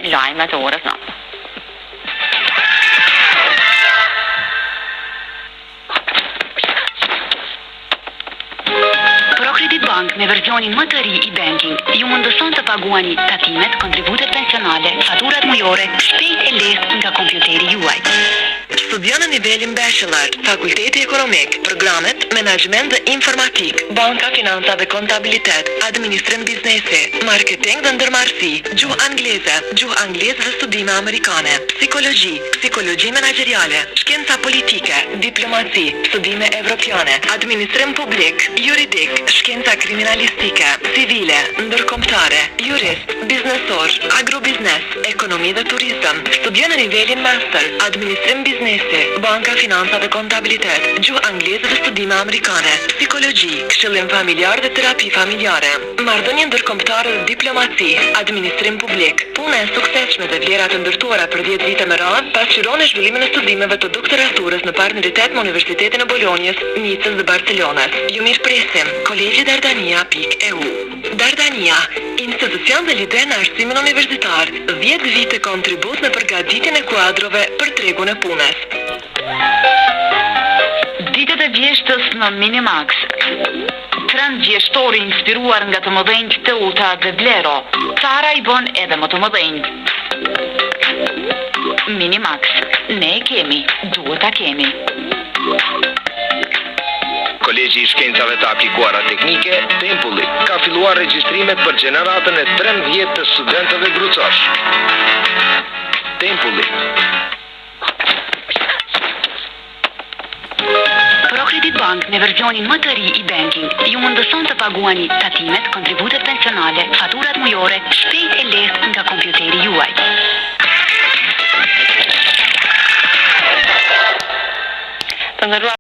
lajmet e orës 9. ProCredit Bank me versionin më të ri i banking ju mundëson të paguani takimet, kontributet pensionale, faturat mujore, shpejt e lehtë nga kompjuteri juaj. Studion në nivelin bachelor, fakulteti ekonomik, programet, menaxhiment dhe informatik, banka, financa dhe kontabilitet, administrim biznesi, marketing dhe ndërmarrësi, gjuhë angleze dhe studime amerikane, psikologji, psikologi menaxheriale, shkenca politike, diplomaci, studime evropiane, administrim publik, juridik, shkenca kriminalistike, civile, ndërkombëtare, jurist, biznesor, agrobiznes, ekonomi dhe turizëm. Studion në nivelin master, administrim biznesi, banka, financa dhe kontabilitet, gjuhë angleze dhe studime amerikane, psikologji, këshillim familjar dhe terapi familjare, marrëdhënie ndërkombëtare dhe diplomaci, administrim publik. Puna e suksesshme dhe vlera të ndërtuara për 10 vite me radhë pasqyron zhvillimin e studimeve të doktoraturës në partneritet me Universitetin e Bolonjës, Nicës dhe Barcelonës. Ju mirëpresim. Kolegji Dardania.eu. Dardania, institucion dhe lider në arsimin universitar, 10 vite kontribut në përgatitjen e kuadrove për tregun e punës. Ditët e vjeshtës në Minimax. Trend vjeshtori inspiruar nga të mëdhenjt Teuta dhe Blero. Cara i bën edhe më të mëdhenjt. Minimax. Ne e kemi, duhet ta kemi. Kolegji i Shkencave të Aplikuara Teknike, Tempulli, ka filluar regjistrimet për gjeneratën e 13 të studentëve grucosh. Tempulli. ProCredit Bank me versionin më të ri i banking ju mundëson të paguani takimet, kontributet pensionale, faturat mujore, shpejt e lehtë nga kompjuteri juaj. Të nderuar